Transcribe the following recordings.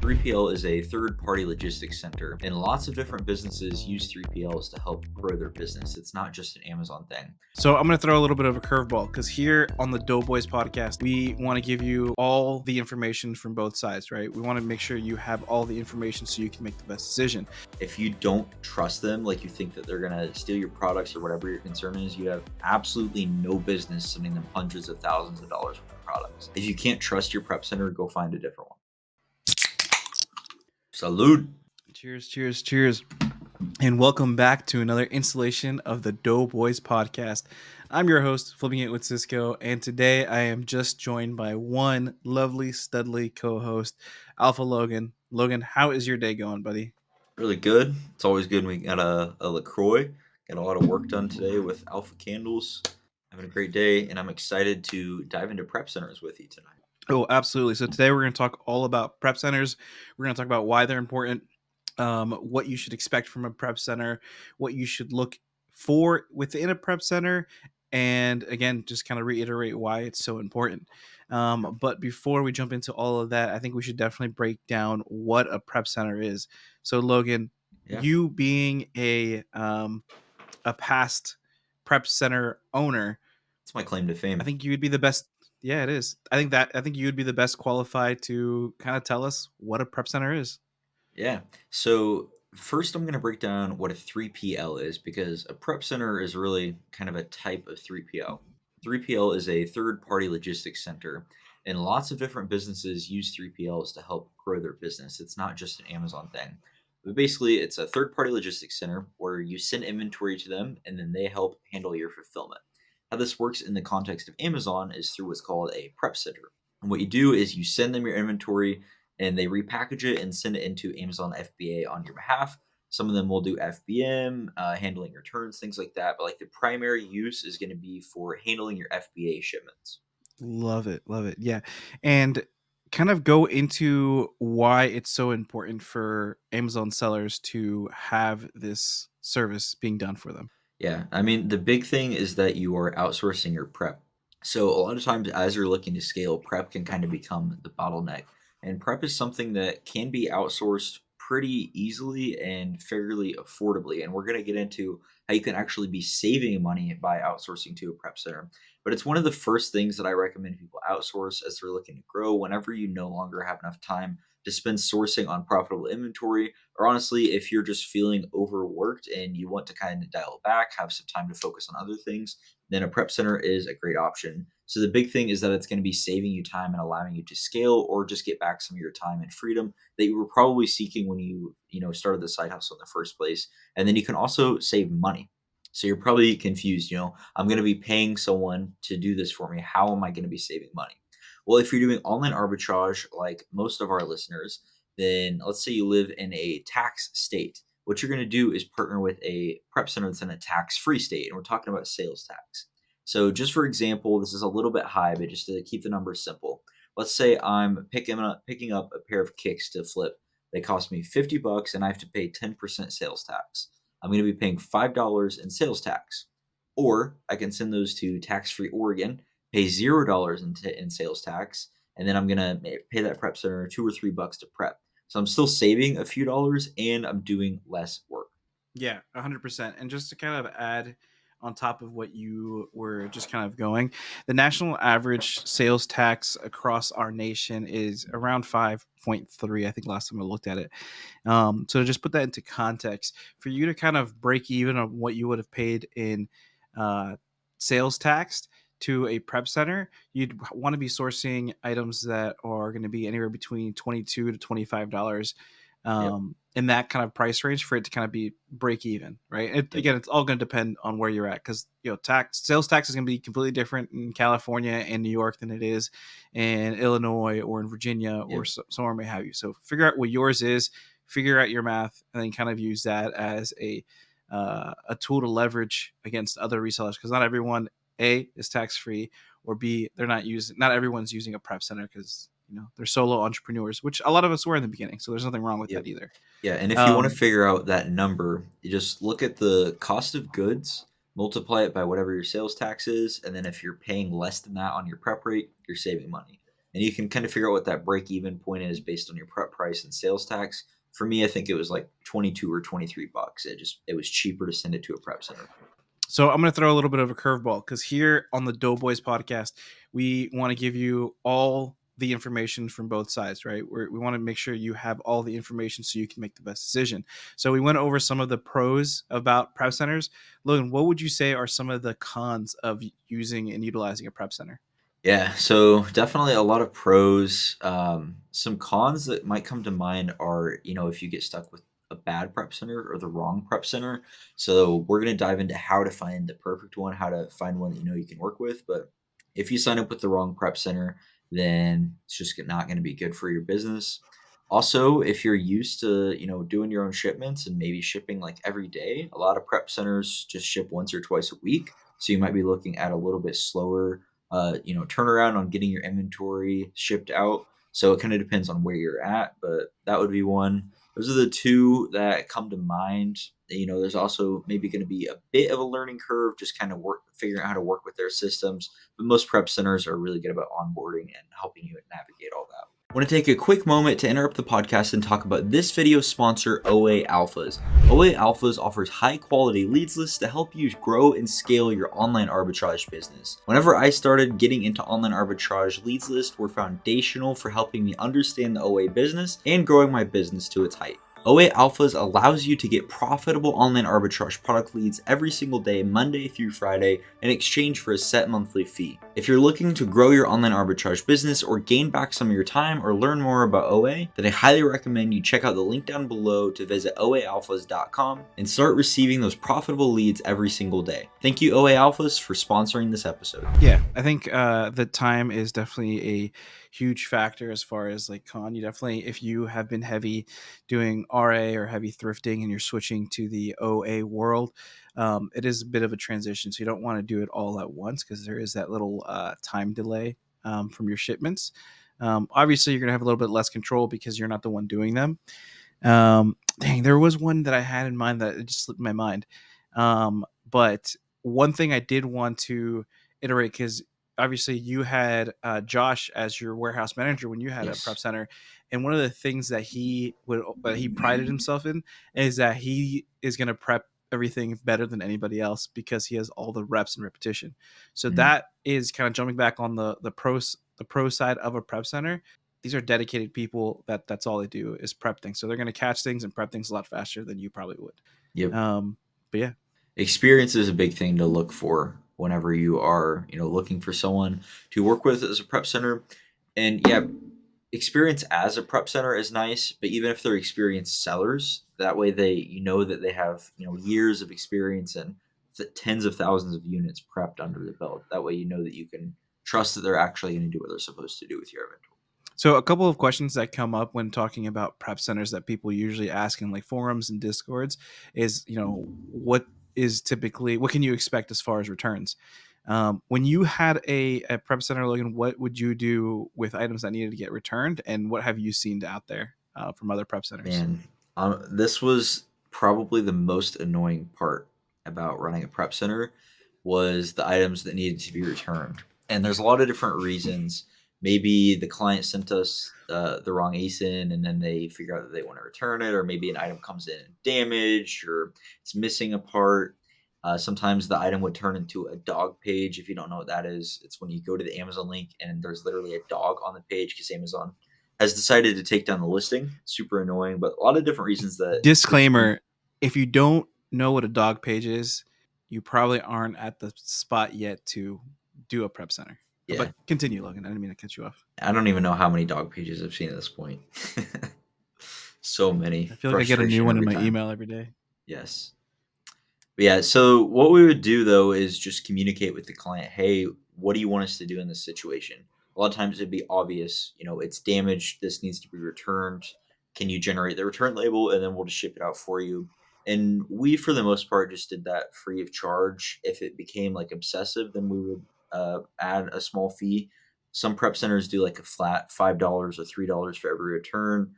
3PL is a third-party logistics center, and lots of different businesses use 3PLs to help grow their business. It's not just an Amazon thing. So I'm going to throw a little bit of a curveball because here on the Doughboys podcast, we want to give you all the information from both sides, right? We want to make sure you have all the information so you can make the best decision. If you don't trust them, like you think that they're going to steal your products or whatever your concern is, you have absolutely no business sending them hundreds of thousands of dollars worth of products. If you can't trust your prep center, go find a different one. Salud. Cheers, cheers, cheers. And welcome back to another installation of the Doughboys podcast. I'm your host, Flipping It with Cisco, and today I am just joined by one lovely, studly co-host, Alpha Logan. Logan, how is your day going, buddy? Really good. It's always good when we got a LaCroix. Got a lot of work done today with Alpha Candles. Having a great day, and I'm excited to dive into prep centers with you tonight. Oh, absolutely. So today we're going to talk all about prep centers. We're going to talk about why they're important, what you should expect from a prep center, what you should look for within a prep center, and again, just kind of reiterate why it's so important. But before we jump into all of that, I think we should definitely break down what a prep center is. So Logan, you being a past prep center owner, it's my claim to fame. I think you would be the best. Yeah, it is. I think you would be the best qualified to kind of tell us what a prep center is. Yeah. So first I'm going to break down what a 3PL is, because a prep center is really kind of a type of 3PL. 3PL is a third-party logistics center, and lots of different businesses use 3PLs to help grow their business. It's not just an Amazon thing. But basically, it's a third-party logistics center where you send inventory to them, and then they help handle your fulfillment. How this works in the context of Amazon is through what's called a prep center. And what you do is you send them your inventory, and they repackage it and send it into Amazon FBA on your behalf. Some of them will do FBM, handling returns, things like that. But like the primary use is going to be for handling your FBA shipments. Love it. Yeah. And kind of go into why it's so important for Amazon sellers to have this service being done for them. Yeah. I mean, the big thing is that you are outsourcing your prep. So a lot of times as you're looking to scale, prep can kind of become the bottleneck. And prep is something that can be outsourced pretty easily and fairly affordably. And we're going to get into how you can actually be saving money by outsourcing to a prep center. But it's one of the first things that I recommend people outsource as they're looking to grow whenever you no longer have enough time to spend sourcing on profitable inventory. Or honestly, if you're just feeling overworked and you want to kind of dial back, have some time to focus on other things, then a prep center is a great option. So the big thing is that it's going to be saving you time and allowing you to scale or just get back some of your time and freedom that you were probably seeking when you started the side hustle in the first place. And then you can also save money. So you're probably confused, I'm going to be paying someone to do this for me. How am I going to be saving money? Well, if you're doing online arbitrage like most of our listeners, then let's say you live in a tax state. What you're going to do is partner with a prep center that's in a tax-free state, and we're talking about sales tax. So just for example, this is a little bit high, but just to keep the numbers simple, let's say I'm picking up a pair of kicks to flip. They cost me $50 and I have to pay 10% sales tax. I'm going to be paying $5 in sales tax. Or I can send those to tax-free Oregon, pay $0 in sales tax, and then I'm going to pay that prep center $2 or $3 to prep. So I'm still saving a few dollars and I'm doing less work. Yeah, 100%. And just to kind of add on top of what you were just kind of going, the national average sales tax across our nation is around 5.3. I think last time I looked at it. So to just put that into context, for you to kind of break even on what you would have paid in sales tax to a prep center, you'd want to be sourcing items that are going to be anywhere between $22 to $25 in that kind of price range for it to kind of be break even, right? Again, it's all going to depend on where you're at, because sales tax is going to be completely different in California and New York than it is in Illinois or in Virginia or somewhere may have you. So figure out what yours is, figure out your math, and then kind of use that as a tool to leverage against other resellers, because not everyone A is tax free, or B not everyone's using a prep center because they're solo entrepreneurs, which a lot of us were in the beginning. So there's nothing wrong with that either. Yeah, and if you want to figure out that number, you just look at the cost of goods, multiply it by whatever your sales tax is, and then if you're paying less than that on your prep rate, you're saving money. and you can kind of figure out what that break even point is based on your prep price and sales tax. For me, I think it was like 22 or 23 bucks. It was cheaper to send it to a prep center. So I'm going to throw a little bit of a curveball because here on the Doughboys podcast, we want to give you all the information from both sides, right? We want to make sure you have all the information so you can make the best decision. So we went over some of the pros about prep centers. Logan, what would you say are some of the cons of using and utilizing a prep center? Yeah, so definitely a lot of pros. Some cons that might come to mind are, if you get stuck with a bad prep center or the wrong prep center. So we're going to dive into how to find the perfect one, how to find one that you can work with. But if you sign up with the wrong prep center, then it's just not going to be good for your business. Also, if you're used to, doing your own shipments and maybe shipping like every day, a lot of prep centers just ship once or twice a week. So you might be looking at a little bit slower turnaround on getting your inventory shipped out. So it kind of depends on where you're at, but that would be one. Those are the two that come to mind. There's also maybe going to be a bit of a learning curve, just kind of figuring out how to work with their systems. But most prep centers are really good about onboarding and helping you navigate all that. I want to take a quick moment to interrupt the podcast and talk about this video's sponsor, OA Alphas. OA Alphas offers high quality leads lists to help you grow and scale your online arbitrage business. Whenever I started getting into online arbitrage, leads lists were foundational for helping me understand the OA business and growing my business to its height. OA Alphas allows you to get profitable online arbitrage product leads every single day, Monday through Friday, in exchange for a set monthly fee. If you're looking to grow your online arbitrage business or gain back some of your time or learn more about OA, then I highly recommend you check out the link down below to visit oaalphas.com and start receiving those profitable leads every single day. Thank you, OA Alphas, for sponsoring this episode. Yeah, I think the time is definitely a huge factor as far as like con. You definitely, if you have been heavy doing RA or heavy thrifting and you're switching to the OA world, it is a bit of a transition. So you don't want to do it all at once because there is that little time delay from your shipments. Obviously, you're going to have a little bit less control because you're not the one doing them. Dang, there was one that I had in mind that it just slipped my mind. But one thing I did want to iterate because obviously you had Josh as your warehouse manager when you had a prep Yes. center, and one of the things that he prided himself in is that he is going to prep everything better than anybody else because he has all the reps and repetition. So Mm. that is kind of jumping back on the pro side of a prep center. These are dedicated people that's all they do is prep things. So they're going to catch things and prep things a lot faster than you probably would. Yep. But yeah, Experience is a big thing to look for whenever you are, looking for someone to work with as a prep center. And yeah, experience as a prep center is nice, but even if they're experienced sellers, that way that they have, years of experience and tens of thousands of units prepped under the belt. That way that you can trust that they're actually going to do what they're supposed to do with your inventory. so a couple of questions that come up when talking about prep centers that people usually ask in like forums and discords is, what can you expect as far as returns? When you had a prep center, Logan, what would you do with items that needed to get returned, and what have you seen out there from other prep centers? Man, this was probably the most annoying part about running a prep center was the items that needed to be returned. And there's a lot of different reasons. Maybe the client sent us the wrong ASIN and then they figure out that they want to return it, or maybe an item comes in damaged or it's missing a part. Sometimes the item would turn into a dog page. If you don't know what that is, it's when you go to the Amazon link and there's literally a dog on the page because Amazon has decided to take down the listing. Super annoying, but a lot of different reasons that Disclaimer: if you don't know what a dog page is, you probably aren't at the spot yet to do a prep center. yeah, But continue, Logan. I didn't mean to cut you off. I don't even know how many dog pages I've seen at this point. So many. I feel like I get a new Frustration one in every my time. email every day. Yes. But yeah, so what we would do though is just communicate with the client, hey, what do you want us to do in this situation? A lot of times it'd be obvious, it's damaged, this needs to be returned. Can you generate the return label and then we'll just ship it out for you? And we, for the most part, just did that free of charge. If it became like obsessive, then we would add a small fee. Some prep centers do like a flat $5 or $3 for every return.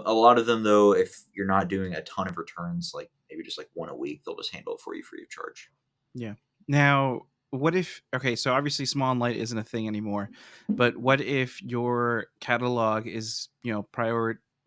A lot of them, though, if you're not doing a ton of returns, like maybe just like one a week, they'll just handle it for you free of charge. Yeah. Now, what if, okay, so obviously small and light isn't a thing anymore, but what if your catalog is,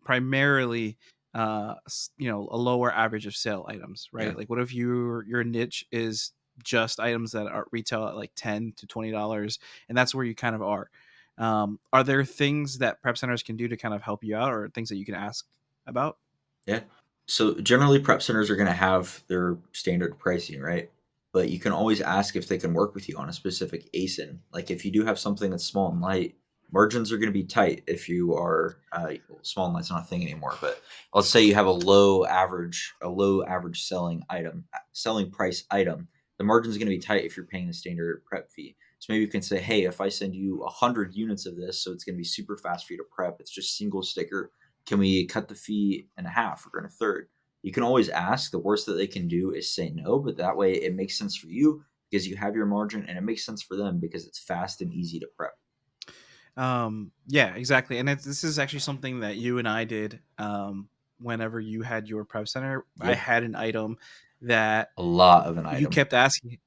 primarily a lower average of sale items, Yeah. right? Like what if your niche is just items that are retail at like $10 to $20, and that's where you kind of are there things that prep centers can do to kind of help you out, or things that you can ask about? Yeah. So generally, prep centers are going to have their standard pricing, right? But you can always ask if they can work with you on a specific ASIN. Like if you do have something that's small and light, margins are going to be tight. If you are well, small and light's not a thing anymore, but let's say you have a low average selling price item. The margin is going to be tight if you're paying the standard prep fee. So maybe you can say, hey, if I send you 100 units of this, so it's going to be super fast for you to prep. It's just single sticker, can we cut the fee in half or in a third? You can always ask. The worst that they can do is say no, but that way it makes sense for you because you have your margin, and it makes sense for them because it's fast and easy to prep. Yeah, exactly. And this is actually something that you and I did whenever you had your prep center. I Yep. had an item that A lot of an you item. kept asking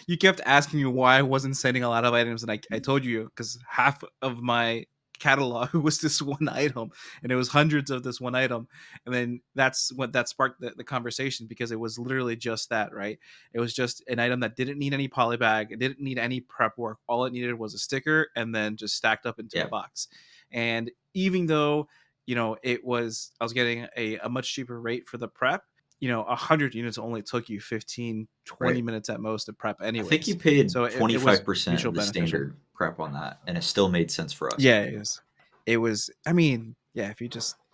you kept asking me why I wasn't sending a lot of items, and I told you because half of my catalog was this one item, and it was hundreds of this one item. And then that's what that sparked the conversation, because it was literally just that, right? It was just an item that didn't need any polybag, it didn't need any prep work. All it needed was a sticker and then just stacked up into a Yeah. box. And even though I was getting a much cheaper rate for the prep, 100 units only took you 15, twenty Right. minutes at most to prep I think you anyways. paid So it was 25% mutual of the beneficial. standard prep on that, and it still made sense for us. Yeah, it was, I mean, yeah, if you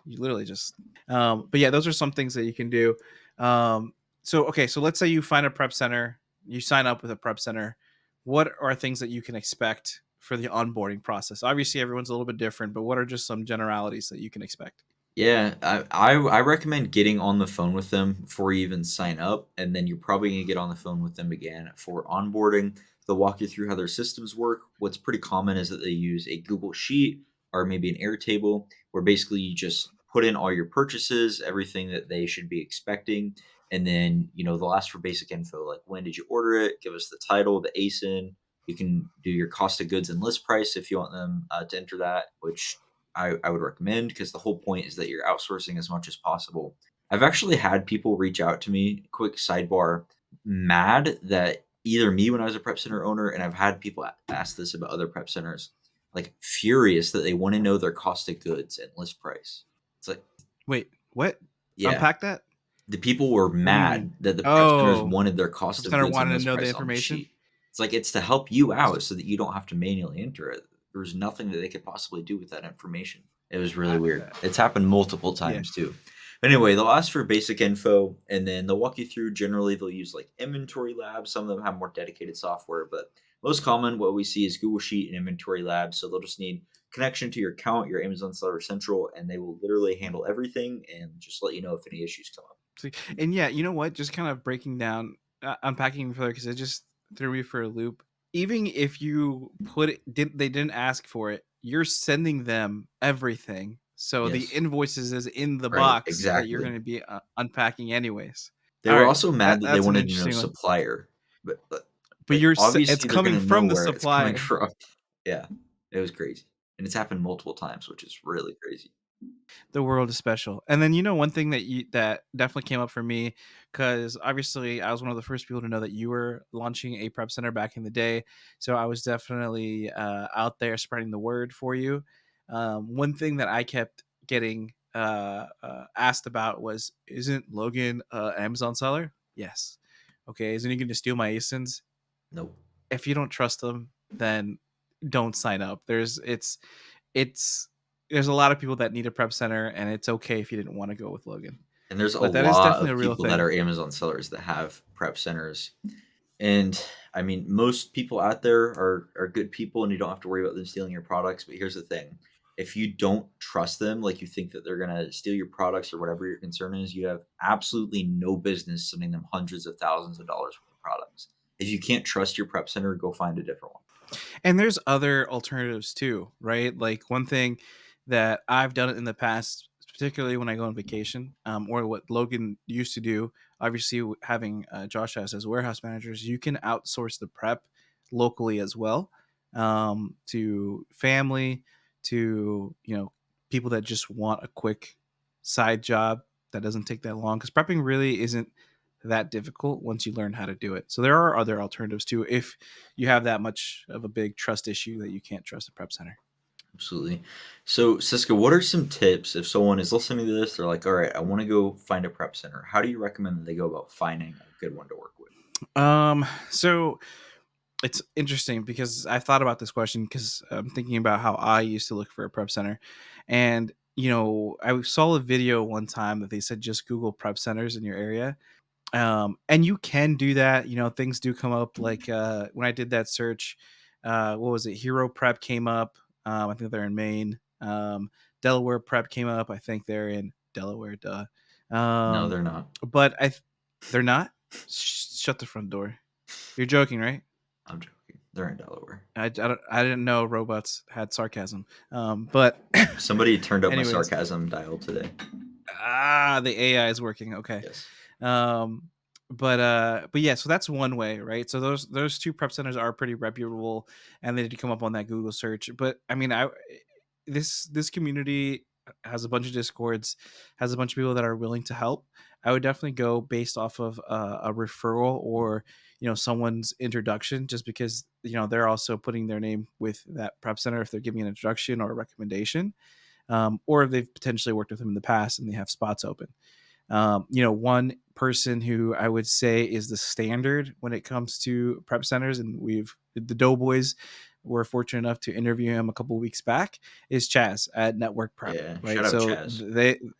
literally just but yeah, those are some things that you can do. So okay, so let's say you find a prep center, you sign up with a prep center. What are things that you can expect for the onboarding process? Obviously everyone's a little bit different, but what are just some generalities that you can expect? Yeah, I recommend getting on the phone with them before you even sign up, and then you're probably gonna get on the phone with them again for onboarding. They'll walk you through how their systems work. What's pretty common is that they use a Google Sheet or maybe an Airtable, where basically you just put in all your purchases, everything that they should be expecting, and then they'll ask for basic info like when did you order it, give us the title, the ASIN. You can do your cost of goods and list price if you want them to enter that, which I would recommend because the whole point is that you're outsourcing as much as possible. I've actually had people reach out to me, quick sidebar, mad that either me when I was a prep center owner, and I've had people ask this about other prep centers, like furious that they want to know their cost of goods and list price. It's like, Wait, what? yeah, Unpack that? the people were What do you mean? mad that the prep centers Oh, wanted their prep cost of center goods and wanted to list know the price on the information. sheet. It's like it's to help you out so that you don't have to manually enter it. There's nothing that they could possibly do with that information. It was really I, weird. It's happened multiple yeah. times too. But anyway, they'll ask for basic info and then they'll walk you through. Generally, they'll use like inventory labs. Some of them have more dedicated software, but most common what we see is Google Sheet and inventory labs. So they'll just need connection to your account, your Amazon Seller Central, and they will literally handle everything and just let you know if any issues come up. And yeah, you know what? Just kind of breaking down, unpacking further, because it just threw me for a loop. Even if you they didn't ask for it, you're sending them everything. So the Yes. invoices is in the Right, box that you're exactly. going to be unpacking anyways. They All were right, also mad that they that's an wanted to know interesting one. supplier, but But it's obviously they're coming gonna know from the where it's coming supplier. from. Yeah, it was crazy, and it's happened multiple times, which is really crazy. The world is special. And then one thing that definitely came up for me, because obviously I was one of the first people to know that you were launching a prep center back in the day, so I was definitely out there spreading the word for you. One thing that I kept getting asked about was, isn't Logan an Amazon seller? Yes. Okay, isn't he going to steal my asins? Nope. If you don't trust them, then don't sign up. It's there's a lot of people that need a prep center, and it's okay if you didn't want to go with Logan. And there's a But that is lot definitely of a real people that thing. are Amazon sellers that have prep centers. And I mean, most people out there are good people, and you don't have to worry about them stealing your products. But here's the thing: if you don't trust them, like you think that they're gonna steal your products or whatever your concern is, you have absolutely no business sending them hundreds of thousands of dollars worth of products. If you can't trust your prep center, go find a different one. And there's other alternatives too, right? Like one thing that I've done in the past, particularly when I go on vacation, or what Logan used to do. Obviously, having Josh as warehouse managers, you can outsource the prep locally as well, to family, to people that just want a quick side job that doesn't take that long. Because prepping really isn't that difficult once you learn how to do it. So there are other alternatives too if you have that much of a big trust issue that you can't trust a prep center. Absolutely. So, Cisco, what are some tips if someone is listening to this? They're like, all right, I want to go find a prep center. How do you recommend that they go about finding a good one to work with? So it's interesting because I've thought about this question because I'm thinking about how I used to look for a prep center. And, I saw a video one time that they said just Google prep centers in your area. And you can do that. Things do come up. Like when I did that search, what was it? Hero Prep came up. I think they're in Maine. Delaware Prep came up. I think they're in Delaware. Duh. No, Um, they're not. but they're not. Shut the front door. You're joking, right? I'm joking. They're in Delaware. I didn't know robots had sarcasm. But Somebody turned up my anyways, sarcasm dial today. the AI is working. Okay. Yes. Um, but yeah, so that's one way, right? So those two prep centers are pretty reputable, and they did come up on that Google search. But I mean, this community has a bunch of discords, has a bunch of people that are willing to help. I would definitely go based off of a referral or someone's introduction, just because they're also putting their name with that prep center if they're giving an introduction or a recommendation, or if they've potentially worked with them in the past and they have spots open. One person who I would say is the standard when it comes to prep centers, and the Doughboys were fortunate enough to interview him a couple of weeks back, is Chaz at Network Prep, Yeah. right? Shout out So Chaz.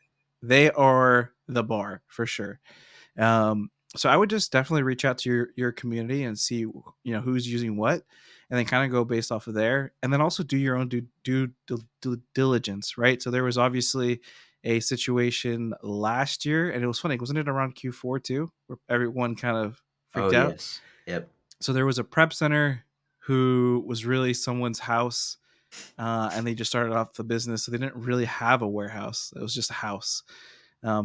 they are the bar for sure. So I would just definitely reach out to your community and see who's using what, and then kind of go based off of there, and then also do your own due diligence, right? So there was obviously a situation last year, and it was funny, wasn't it around Q4 too, where everyone kind of Oh, freaked out? yes. Yep. So there was a prep center who was really someone's house, and they just started off the business, so they didn't really have a warehouse. It was just a house.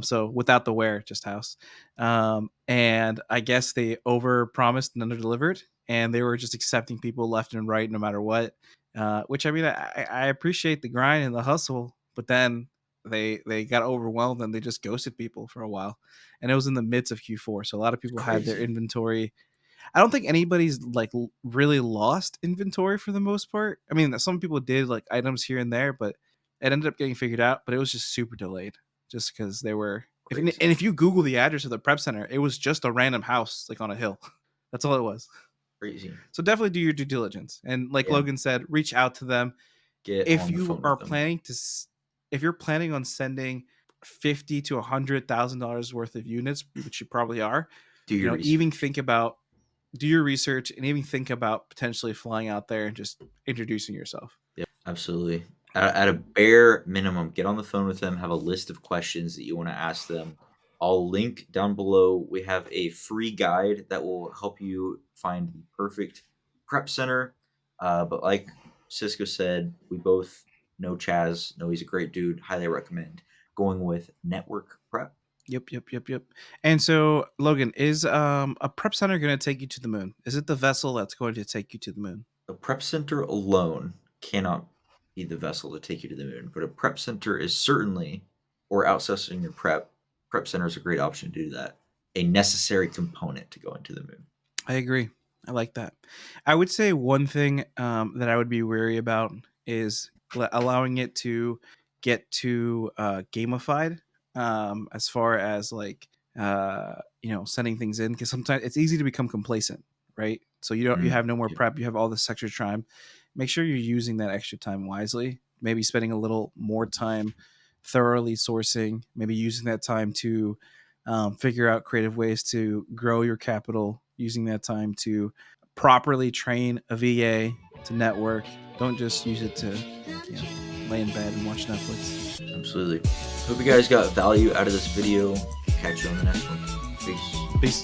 So without the where, just house. And I guess they over promised and under delivered, and they were just accepting people left and right, no matter what. Which I mean, I appreciate the grind and the hustle, but then they got overwhelmed and they just ghosted people for a while, and it was in the midst of Q4, so a lot of It's people had their crazy. inventory. I don't think anybody's like really lost inventory for the most part. I mean, some people did like items here and there, but it ended up getting figured out. But it was just super delayed, just because they were. And Crazy. if you Google the address of the prep center, it was just a random house like on a hill. That's all it was. Crazy. So definitely do your due diligence, and like Yeah. Logan said, reach out to them Get if on the you phone are with them. planning to. If you're planning on sending $50,000 to $100,000 worth of units, which you probably are, Do your even research. think about do your research and even think about potentially flying out there and just introducing yourself. Yep. Absolutely. At a bare minimum, get on the phone with them, have a list of questions that you want to ask them. I'll link down below. We have a free guide that will help you find the perfect prep center. But like Cisco said, we both know Chaz, know he's a great dude. Highly recommend going with Network Prep. Yep. And so, Logan, is a prep center going to take you to the moon? Is it the vessel that's going to take you to the moon? A prep center alone cannot be the vessel to take you to the moon, but a prep center is certainly, or outsourcing your prep center is a great option to do that. A necessary component to going to the moon. I agree. I like that. I would say one thing that I would be wary about is allowing it to get too gamified, as far as like sending things in, because sometimes it's easy to become complacent, right? So you Mm, have no more yep. prep, you have all this extra time. Make sure you're using that extra time wisely. Maybe spending a little more time thoroughly sourcing. Maybe using that time to figure out creative ways to grow your capital, using that time to properly train a VA to network. Don't just use it to lay in bed and watch Netflix. Absolutely. Hope you guys got value out of this video. Catch you on the next one. Peace. Peace.